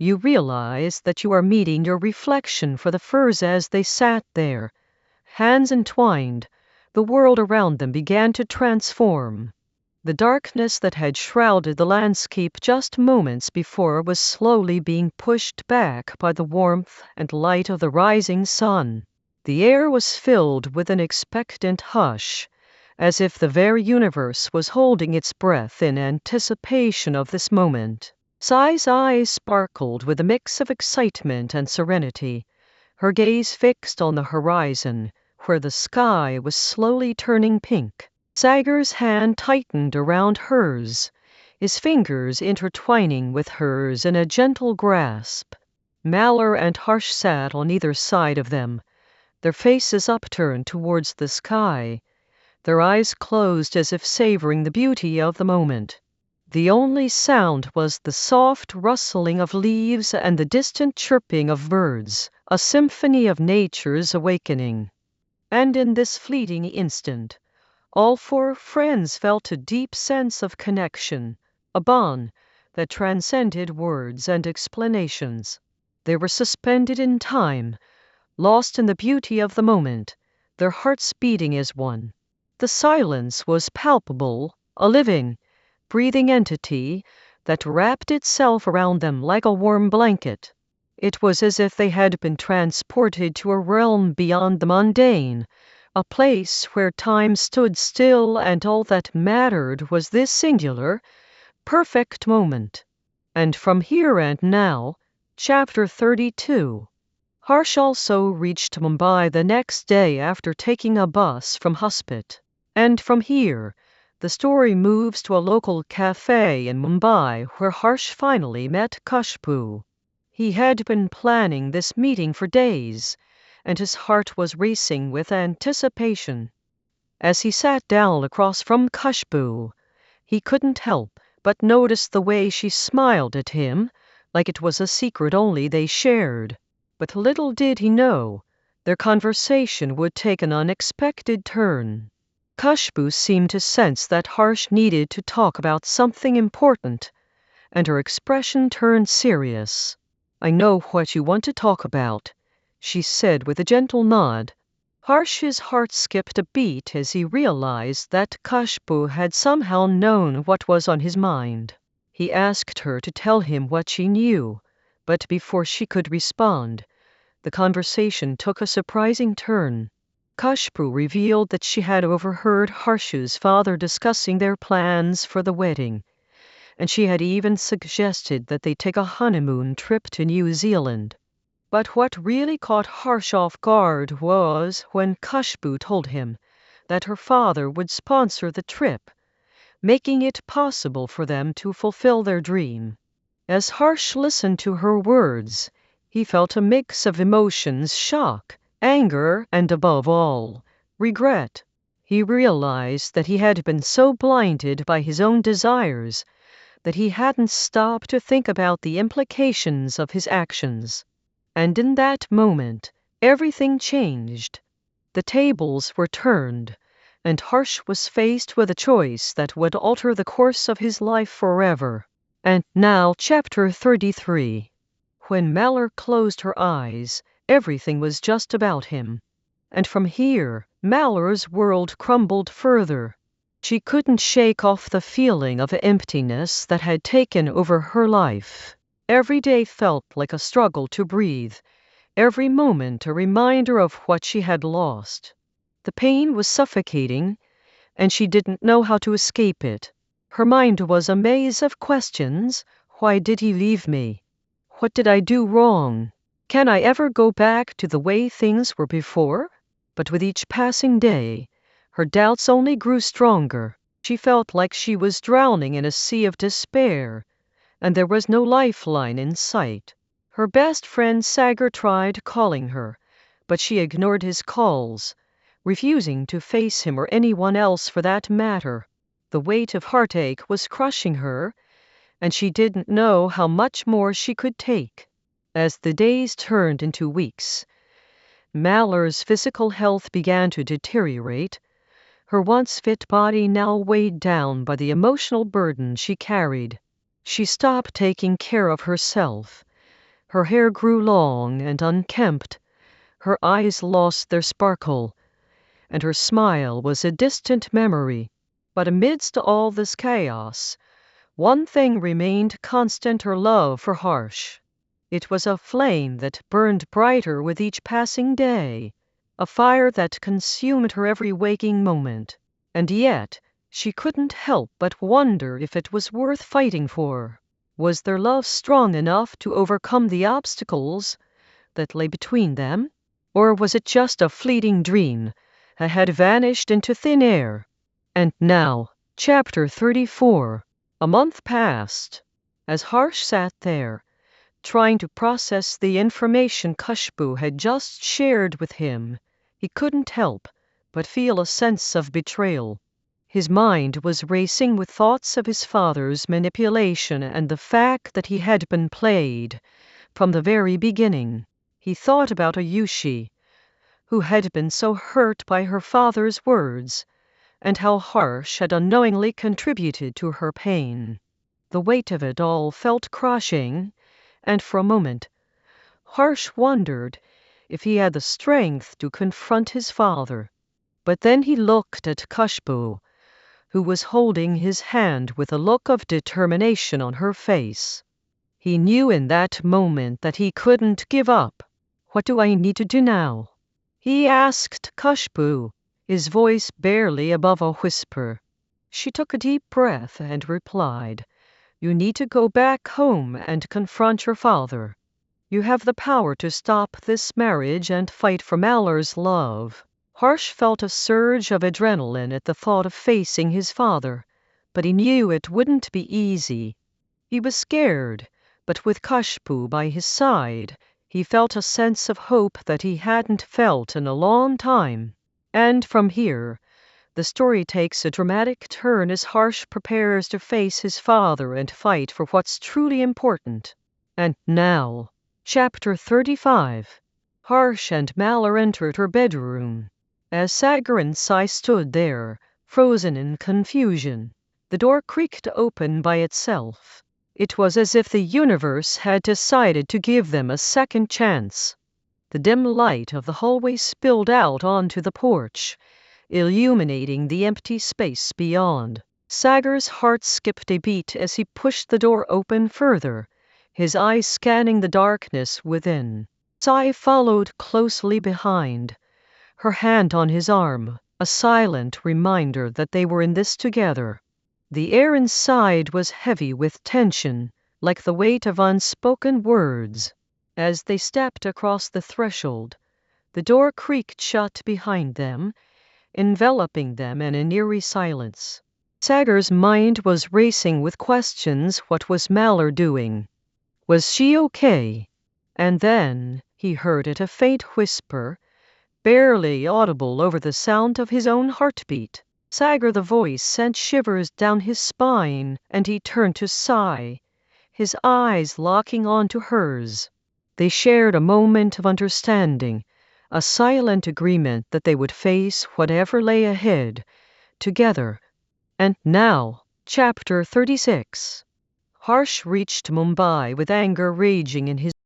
You realize that you are meeting your reflection for the first as they sat there, hands entwined. The world around them began to transform. The darkness that had shrouded the landscape just moments before was slowly being pushed back by the warmth and light of the rising sun. The air was filled with an expectant hush, as if the very universe was holding its breath in anticipation of this moment. Sai's eyes sparkled with a mix of excitement and serenity, her gaze fixed on the horizon, where the sky was slowly turning pink. Sagar's hand tightened around hers, his fingers intertwining with hers in a gentle grasp. Malor and Harsh sat on either side of them, their faces upturned towards the sky, their eyes closed as if savoring the beauty of the moment. The only sound was the soft rustling of leaves and the distant chirping of birds, a symphony of nature's awakening. And in this fleeting instant, all four friends felt a deep sense of connection, a bond that transcended words and explanations. They were suspended in time, lost in the beauty of the moment, their hearts beating as one. The silence was palpable, a living, breathing entity that wrapped itself around them like a warm blanket. It was as if they had been transported to a realm beyond the mundane, a place where time stood still and all that mattered was this singular, perfect moment. And from here and now, chapter 32. Harsh also reached Mumbai the next day after taking a bus from Hospit. And from here, the story moves to a local cafe in Mumbai where Harsh finally met Khushbu. He had been planning this meeting for days, and his heart was racing with anticipation. As he sat down across from Khushbu, he couldn't help but notice the way she smiled at him, like it was a secret only they shared. But little did he know, their conversation would take an unexpected turn. Khushbu seemed to sense that Harsh needed to talk about something important, and her expression turned serious. "I know what you want to talk about," she said with a gentle nod. Harsh's heart skipped a beat as he realized that Khushbu had somehow known what was on his mind. He asked her to tell him what she knew, but before she could respond, the conversation took a surprising turn. Khushbu revealed that she had overheard Harsh's father discussing their plans for the wedding, and she had even suggested that they take a honeymoon trip to New Zealand. But what really caught Harsh off guard was when Khushbu told him that her father would sponsor the trip, making it possible for them to fulfill their dream. As Harsh listened to her words, he felt a mix of emotions: shock, anger, and above all, regret. He realized that he had been so blinded by his own desires that he hadn't stopped to think about the implications of his actions. And in that moment, everything changed. The tables were turned, and Harsh was faced with a choice that would alter the course of his life forever. And now, chapter 33. When Malor closed her eyes, everything was just about him. And from here, Malor's world crumbled further. She couldn't shake off the feeling of emptiness that had taken over her life. Every day felt like a struggle to breathe, every moment a reminder of what she had lost. The pain was suffocating, and she didn't know how to escape it. Her mind was a maze of questions. Why did he leave me? What did I do wrong? Can I ever go back to the way things were before? But with each passing day, her doubts only grew stronger. She felt like she was drowning in a sea of despair, and there was no lifeline in sight. Her best friend Sagar tried calling her, but she ignored his calls, refusing to face him or anyone else for that matter. The weight of heartache was crushing her, and she didn't know how much more she could take. As the days turned into weeks, Malor's physical health began to deteriorate, her once fit body now weighed down by the emotional burden she carried. She stopped taking care of herself, Her hair grew long and unkempt, her eyes lost their sparkle, and her smile was a distant memory. But amidst all this chaos, one thing remained constant: her love for Harsh. It was a flame that burned brighter with each passing day, a fire that consumed her every waking moment. And yet, she couldn't help but wonder if it was worth fighting for. Was their love strong enough to overcome the obstacles that lay between them? Or was it just a fleeting dream that had vanished into thin air? And now, chapter 34. A month passed. As Harsh sat there, trying to process the information Khushbu had just shared with him, he couldn't help but feel a sense of betrayal. His mind was racing with thoughts of his father's manipulation and the fact that he had been played from the very beginning. He thought about Ayushi, who had been so hurt by her father's words, and how Harsh had unknowingly contributed to her pain. The weight of it all felt crushing, and for a moment, Harsh wondered if he had the strength to confront his father. But then he looked at Khushbu, who was holding his hand with a look of determination on her face. He knew in that moment that he couldn't give up. "What do I need to do now?" he asked Khushbu, his voice barely above a whisper. She took a deep breath and replied, "You need to go back home and confront your father. You have the power to stop this marriage and fight for Malor's love." Harsh felt a surge of adrenaline at the thought of facing his father, but he knew it wouldn't be easy. He was scared, but with Khushbu by his side, he felt a sense of hope that he hadn't felt in a long time. And from here, the story takes a dramatic turn as Harsh prepares to face his father and fight for what's truly important. And now, chapter 35. Harsh and Malor entered her bedroom. As Sagar and Sai stood there, frozen in confusion, the door creaked open by itself. It was as if the universe had decided to give them a second chance. The dim light of the hallway spilled out onto the porch, illuminating the empty space beyond. Sagar's heart skipped a beat as he pushed the door open further, his eyes scanning the darkness within. Sai followed closely behind, her hand on his arm, a silent reminder that they were in this together. The air inside was heavy with tension, like the weight of unspoken words. As they stepped across the threshold, the door creaked shut behind them, enveloping them in an eerie silence. Sagar's mind was racing with questions. What was Malor doing? Was she okay? And then he heard it, a faint whisper, barely audible over the sound of his own heartbeat. Sagar, the voice sent shivers down his spine, and he turned to Sai, his eyes locking onto hers. They shared a moment of understanding, a silent agreement that they would face whatever lay ahead, together. And now, chapter 36. Harsh reached Mumbai with anger raging in his